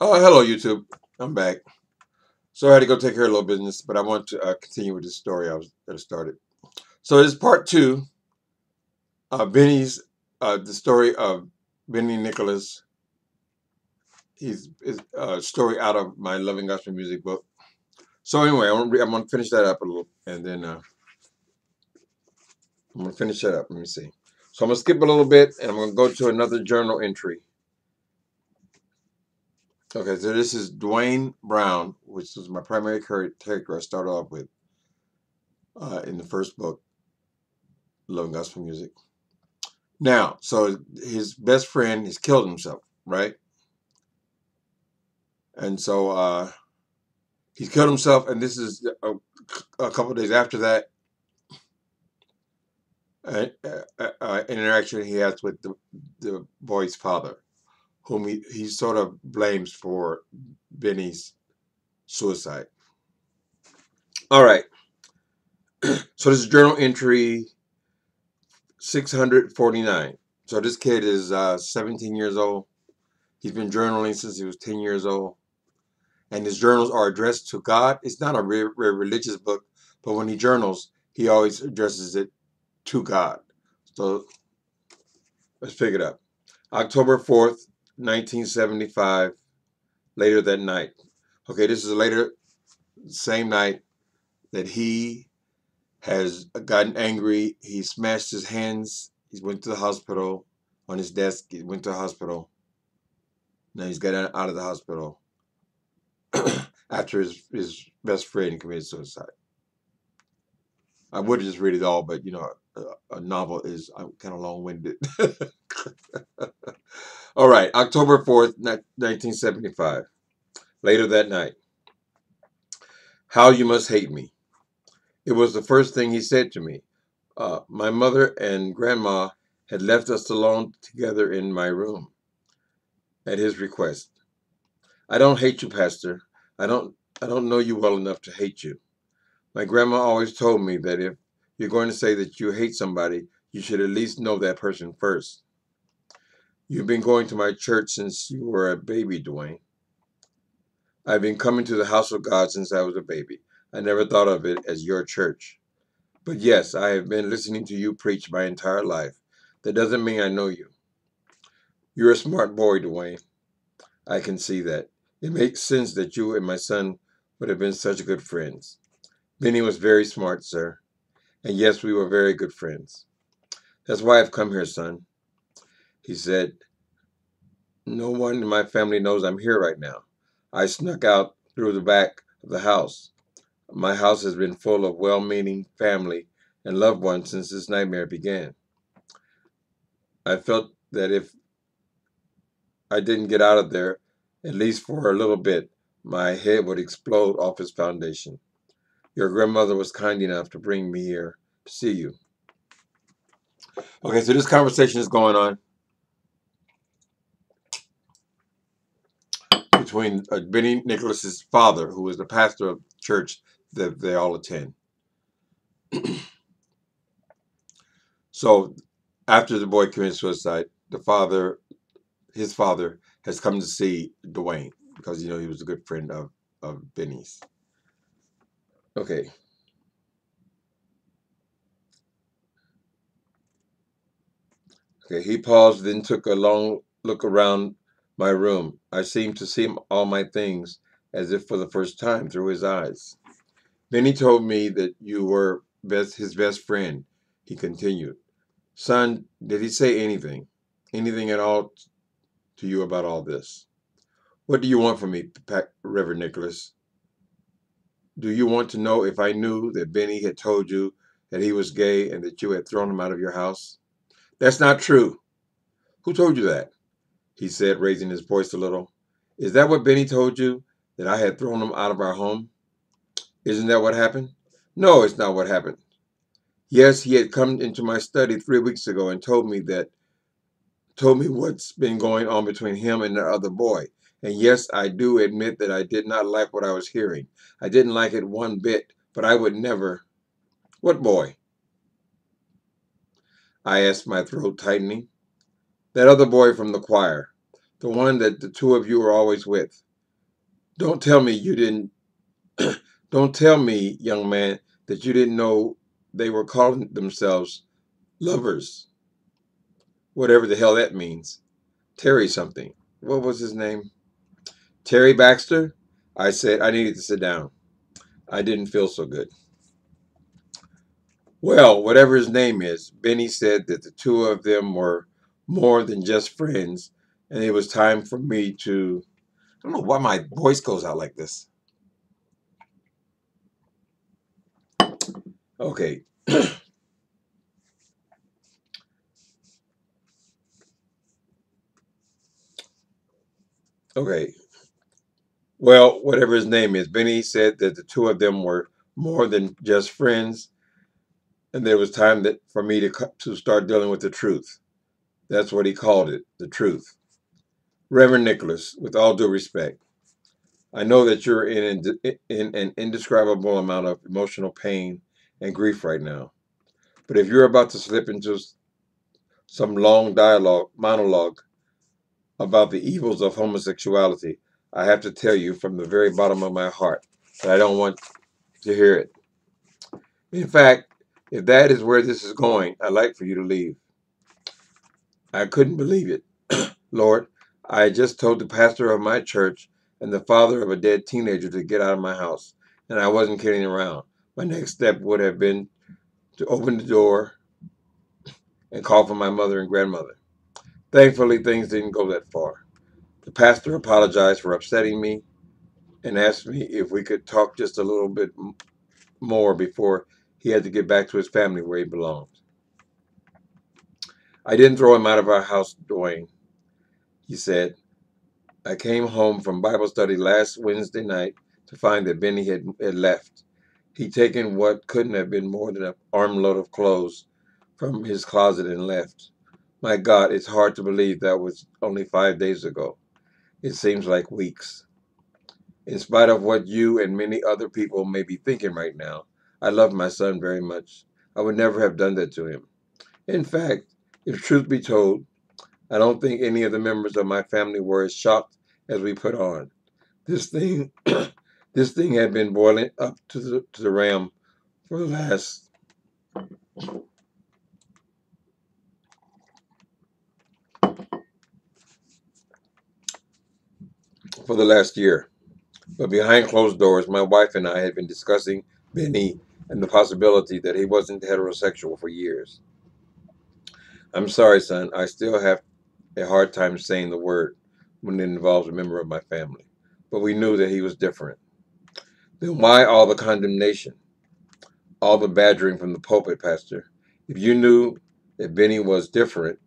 Oh, hello, YouTube. I'm back. So I had to go take care of a little business, but I want to continue with this story that I started. So this is part two of Benny's, the story of Benny Nicholas. He's a story out of my Loving Gospel Music book. So anyway, I'm gonna finish that up a little, and then I'm gonna finish that up. Let me see. So I'm gonna skip a little bit, and I'm gonna go to another journal entry. Okay, so this is Dwayne Brown, which was my primary character I started off with in the first book, Loving Gospel Music. Now, so his best friend has killed himself, right? And so he's killed himself, and this is a couple of days after that interaction he has with the boy's father, whom he sort of blames for Benny's suicide. All right. So this is journal entry 649. So this kid is 17 years old. He's been journaling since he was 10 years old. And his journals are addressed to God. It's not a very religious book, but when he journals, he always addresses it to God. So let's pick it up. October 4th, 1975, later that night. Okay, this is later, same night that he has gotten angry. He smashed his hands. He went to the hospital on his desk. He went to the hospital. Now he's got out of the hospital after his best friend committed suicide. I would just read it all, but you know, a novel is kind of long-winded. All right, October 4th, 1975. Later that night. How you must hate me. It was the first thing he said to me. My mother and grandma had left us alone together in my room at his request. I don't hate you, Pastor. I don't I don't know you well enough to hate you. My grandma always told me that if you're going to say that you hate somebody, you should at least know that person first. You've been going to my church since you were a baby, Dwayne. I've been coming to the house of God since I was a baby. I never thought of it as your church. But yes, I have been listening to you preach my entire life. That doesn't mean I know you. You're a smart boy, Dwayne. I can see that. It makes sense that you and my son would have been such good friends. Benny was very smart, sir. And yes, we were very good friends. That's why I've come here, son. He said, no one in my family knows I'm here right now. I snuck out through the back of the house. My house has been full of well-meaning family and loved ones since this nightmare began. I felt that if I didn't get out of there, at least for a little bit, my head would explode off its foundation. Your grandmother was kind enough to bring me here to see you. Okay, so this conversation is going on between Benny Nicholas's father, who is the pastor of the church that they all attend. So after the boy committed suicide, his father, has come to see Dwayne because he was a good friend of Benny's. Okay. Okay, he paused, then took a long look around my room. I seemed to see all my things as if for the first time through his eyes. Then he told me that you were his best friend, he continued. Son, did he say anything? Anything at all to you about all this? What do you want from me, Reverend Nicholas? Do you want to know if I knew that Benny had told you that he was gay and that you had thrown him out of your house? That's not true. Who told you that? He said, raising his voice a little. Is that what Benny told you? That I had thrown him out of our home? Isn't that what happened? No, it's not what happened. Yes, he had come into my study 3 weeks ago and told me what's been going on between him and the other boy. And yes, I do admit that I did not like what I was hearing. I didn't like it one bit, but I would never. What boy? I asked, my throat tightening. That other boy from the choir. The one that the two of you were always with. Don't tell me you didn't. Don't tell me, young man, that you didn't know they were calling themselves lovers, whatever the hell that means. Terry something. What was his name? Terry Baxter? I said I needed to sit down. I didn't feel so good. Well, whatever his name is, Benny said that the two of them were more than just friends, and it was time for me to. I don't know why my voice goes out like this. Okay. Okay. Well, whatever his name is, Benny said that the two of them were more than just friends, and there was time that for me to start dealing with the truth. That's what he called it, the truth. Reverend Nicholas, with all due respect, I know that you're in an indescribable amount of emotional pain and grief right now. But if you're about to slip into some long monologue about the evils of homosexuality, I have to tell you from the very bottom of my heart that I don't want to hear it. In fact, if that is where this is going, I'd like for you to leave. I couldn't believe it. Lord, I just told the pastor of my church and the father of a dead teenager to get out of my house, and I wasn't kidding around. My next step would have been to open the door and call for my mother and grandmother. Thankfully, things didn't go that far. The pastor apologized for upsetting me and asked me if we could talk just a little bit more before he had to get back to his family where he belonged. I didn't throw him out of our house, Dwayne, he said. I came home from Bible study last Wednesday night to find that Benny had left. He'd taken what couldn't have been more than an armload of clothes from his closet and left. My God, it's hard to believe that was only 5 days ago. It seems like weeks. In spite of what you and many other people may be thinking right now, I love my son very much. I would never have done that to him. In fact, if truth be told, I don't think any of the members of my family were as shocked as we put on. This thing, this thing had been boiling up to the ram for the last year. But behind closed doors, my wife and I had been discussing Benny and the possibility that he wasn't heterosexual for years. I'm sorry, son. I still have a hard time saying the word when it involves a member of my family. But we knew that he was different. Then why all the condemnation, all the badgering from the pulpit, Pastor? If you knew that Benny was different,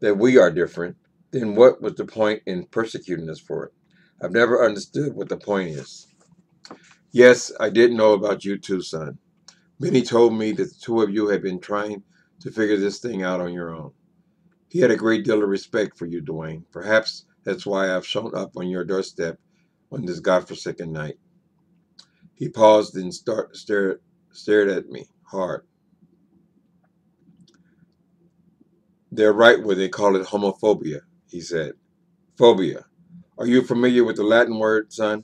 that we are different, then what was the point in persecuting us for it? I've never understood what the point is. Yes, I did know about you too, son. Benny told me that the two of you had been trying to figure this thing out on your own. He had a great deal of respect for you, Dwayne. Perhaps that's why I've shown up on your doorstep on this godforsaken night. He paused and stared at me hard. They're right where they call it homophobia, he said. Phobia. Are you familiar with the Latin word, son?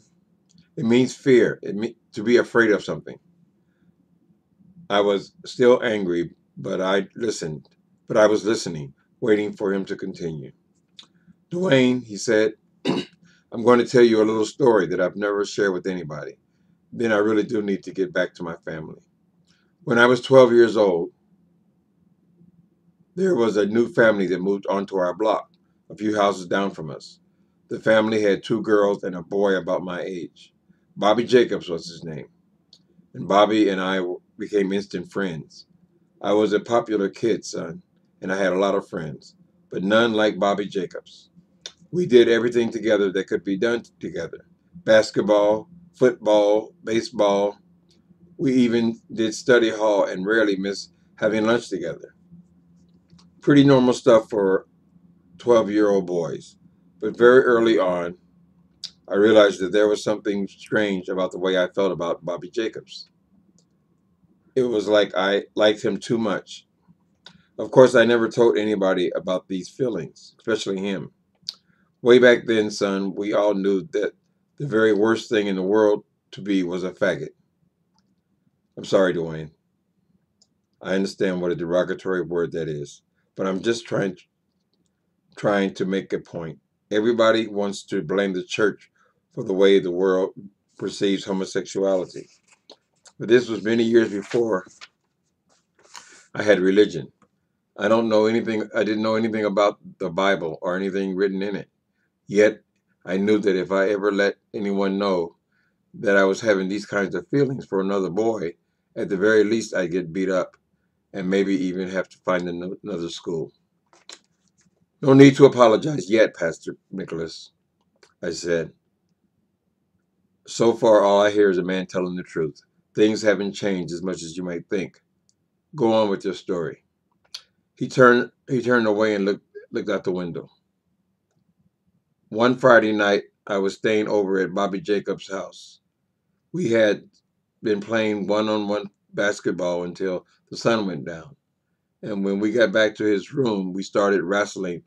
It means fear. It means to be afraid of something. I was still angry, but I listened. But I was listening, waiting for him to continue. Dwayne, he said, I'm going to tell you a little story that I've never shared with anybody. Then I really do need to get back to my family. When I was 12 years old, there was a new family that moved onto our block, a few houses down from us. The family had two girls and a boy about my age. Bobby Jacobs was his name, and Bobby and I became instant friends. I was a popular kid, son, and I had a lot of friends, but none like Bobby Jacobs. We did everything together that could be done together. Basketball, football, baseball. We even did study hall and rarely missed having lunch together. Pretty normal stuff for 12-year-old boys. But very early on, I realized that there was something strange about the way I felt about Bobby Jacobs. It was like I liked him too much. Of course, I never told anybody about these feelings, especially him. Way back then, son, we all knew that The very worst thing in the world to be was a faggot. I'm sorry, Dwayne. I understand what a derogatory word that is, but I'm just trying to make a point. Everybody wants to blame the church for the way the world perceives homosexuality. But this was many years before I had religion. I didn't know anything about the Bible or anything written in it. Yet I knew that if I ever let anyone know that I was having these kinds of feelings for another boy, at the very least I'd get beat up and maybe even have to find another school. No need to apologize yet, Pastor Nicholas, I said. So far, all I hear is a man telling the truth. Things haven't changed as much as you might think. Go on with your story. He turned away and looked out the window. One Friday night, I was staying over at Bobby Jacobs' house. We had been playing one-on-one basketball until the sun went down. And when we got back to his room, we started wrestling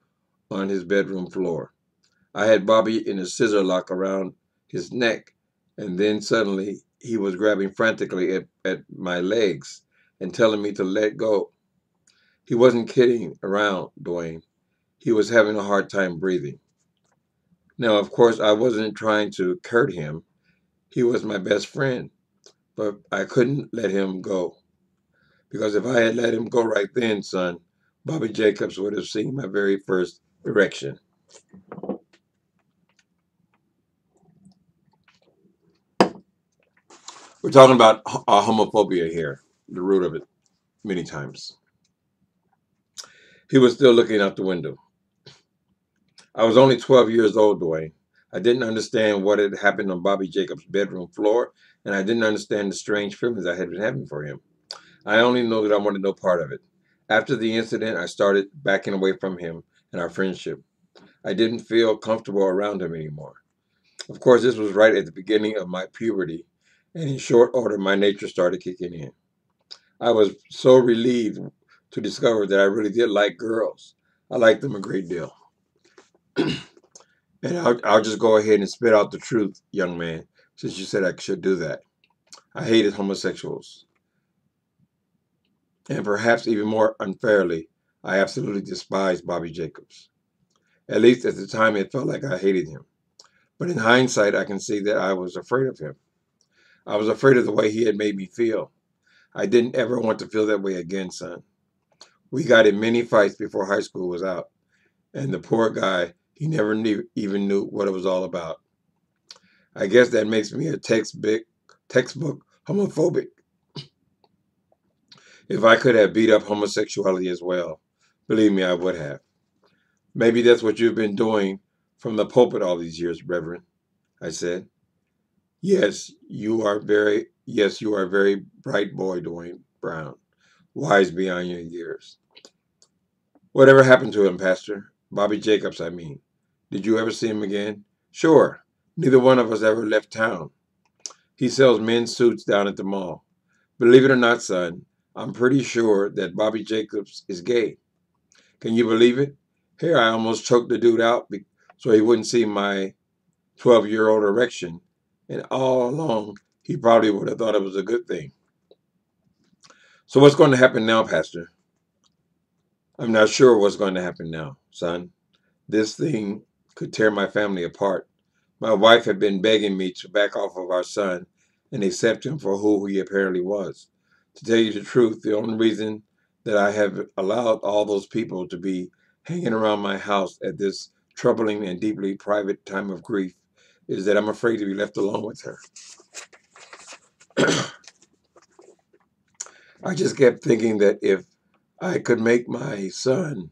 on his bedroom floor. I had Bobby in a scissor lock around his neck, and then suddenly he was grabbing frantically at my legs and telling me to let go. He wasn't kidding around, Dwayne. He was having a hard time breathing. Now, of course, I wasn't trying to hurt him. He was my best friend, but I couldn't let him go. Because if I had let him go right then, son, Bobby Jacobs would have seen my very first erection. We're talking about homophobia here, the root of it, many times. He was still looking out the window. I was only 12 years old, Dwayne. I didn't understand what had happened on Bobby Jacobs' bedroom floor, and I didn't understand the strange feelings I had been having for him. I only know that I wanted no part of it. After the incident, I started backing away from him and our friendship. I didn't feel comfortable around him anymore. Of course, this was right at the beginning of my puberty, and in short order, my nature started kicking in. I was so relieved to discover that I really did like girls. I liked them a great deal. And I'll just go ahead and spit out the truth, young man, since you said I should do that. I hated homosexuals. And perhaps even more unfairly, I absolutely despised Bobby Jacobs. At least at the time, it felt like I hated him. But in hindsight, I can see that I was afraid of him. I was afraid of the way he had made me feel. I didn't ever want to feel that way again, son. We got in many fights before high school was out. And the poor guy, he never even knew what it was all about. I guess that makes me a textbook homophobic. If I could have beat up homosexuality as well, believe me, I would have. Maybe that's what you've been doing from the pulpit all these years, Reverend, I said. Yes, you are a very bright boy, Dwayne Brown, wise beyond your years. Whatever happened to him, Pastor? Bobby Jacobs, I mean. Did you ever see him again? Sure. Neither one of us ever left town. He sells men's suits down at the mall. Believe it or not, son, I'm pretty sure that Bobby Jacobs is gay. Can you believe it? Here, I almost choked the dude out so he wouldn't see my 12-year-old erection. And all along, he probably would have thought it was a good thing. So what's going to happen now, Pastor? I'm not sure what's going to happen now, son. This thing could tear my family apart. My wife had been begging me to back off of our son and accept him for who he apparently was. To tell you the truth, the only reason that I have allowed all those people to be hanging around my house at this troubling and deeply private time of grief is that I'm afraid to be left alone with her. I just kept thinking that I could make my son,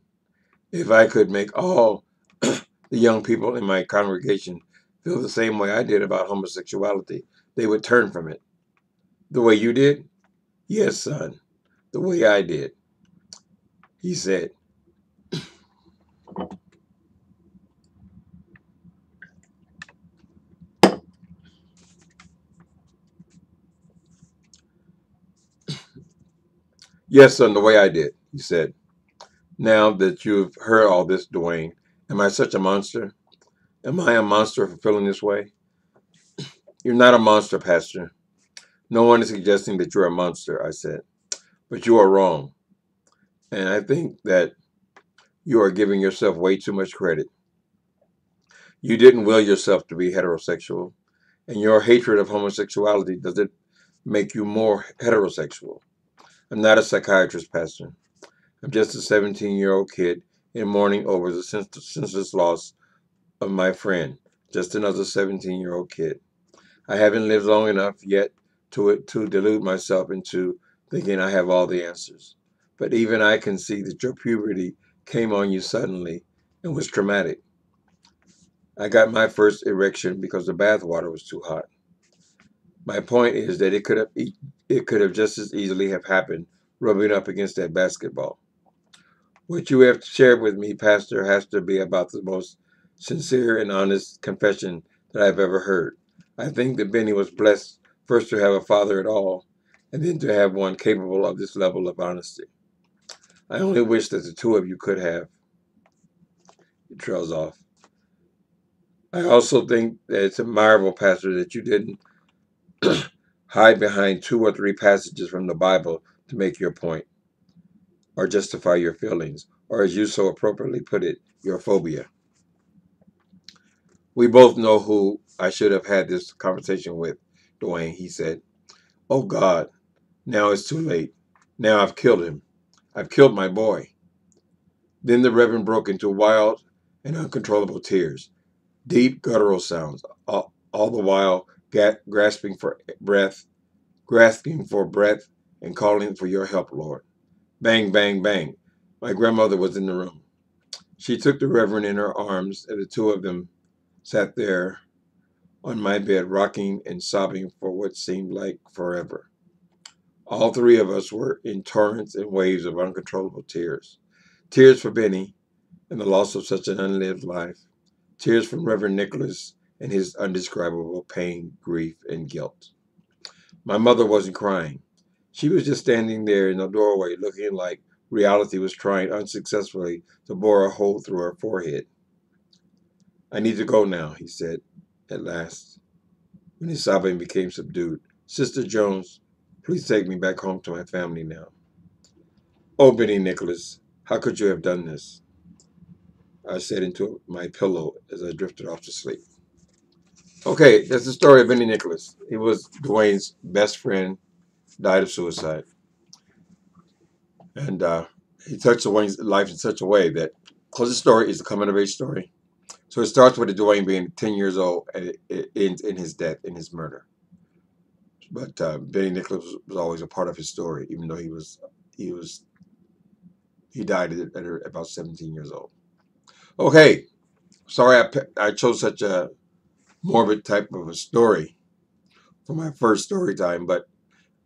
if I could make all the young people in my congregation feel the same way I did about homosexuality, they would turn from it. The way you did? Yes, son, the way I did, he said. Yes, son, the way I did, he said. Now that you've heard all this, Dwayne, am I such a monster? Am I a monster for feeling this way? You're not a monster, Pastor. No one is suggesting that you're a monster, I said. But you are wrong. And I think that you are giving yourself way too much credit. You didn't will yourself to be heterosexual. And your hatred of homosexuality doesn't make you more heterosexual. I'm not a psychiatrist, Pastor. I'm just a 17-year-old kid in mourning over the senseless loss of my friend. Just another 17-year-old kid. I haven't lived long enough yet to delude myself into thinking I have all the answers. But even I can see that your puberty came on you suddenly and was traumatic. I got my first erection because the bath water was too hot. My point is that it could have just as easily have happened rubbing up against that basketball. What you have shared with me, Pastor, has to be about the most sincere and honest confession that I've ever heard. I think that Benny was blessed first to have a father at all, and then to have one capable of this level of honesty. I only wish that the two of you could have. It trails off. I also think that it's admirable, Pastor, that you didn't hide behind 2 or 3 passages from the Bible to make your point, or justify your feelings, or as you so appropriately put it, your phobia. We both know who I should have had this conversation with, Dwayne, he said. Oh God, now it's too late. Now I've killed him. I've killed my boy. Then the Reverend broke into wild and uncontrollable tears, deep guttural sounds, all the while grasping for breath, and calling for your help, Lord. Bang, bang, bang. My grandmother was in the room. She took the Reverend in her arms, and the two of them sat there on my bed, rocking and sobbing for what seemed like forever. All 3 of us were in torrents and waves of uncontrollable tears. Tears for Benny and the loss of such an unlived life. Tears from Reverend Nicholas and his undescribable pain, grief, and guilt. My mother wasn't crying. She was just standing there in the doorway looking like reality was trying unsuccessfully to bore a hole through her forehead. I need to go now, he said at last, when his sobbing became subdued. Sister Jones, please take me back home to my family now. Oh, Benny Nicholas, how could you have done this? I said into my pillow as I drifted off to sleep. Okay, that's the story of Benny Nicholas. He was Dwayne's best friend, died of suicide. And he touched Dwayne's life in such a way that, because the story is a coming of age story. So it starts with Dwayne being 10 years old and it ends in his death, in his murder. But Benny Nicholas was always a part of his story, even though he died at about 17 years old. Okay, sorry I chose such a morbid type of a story for my first story time, but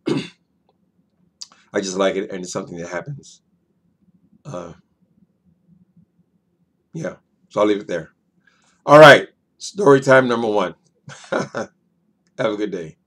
I just like it, and it's something that happens. Yeah, so I'll leave it there. All right, story time number 1. Have a good day.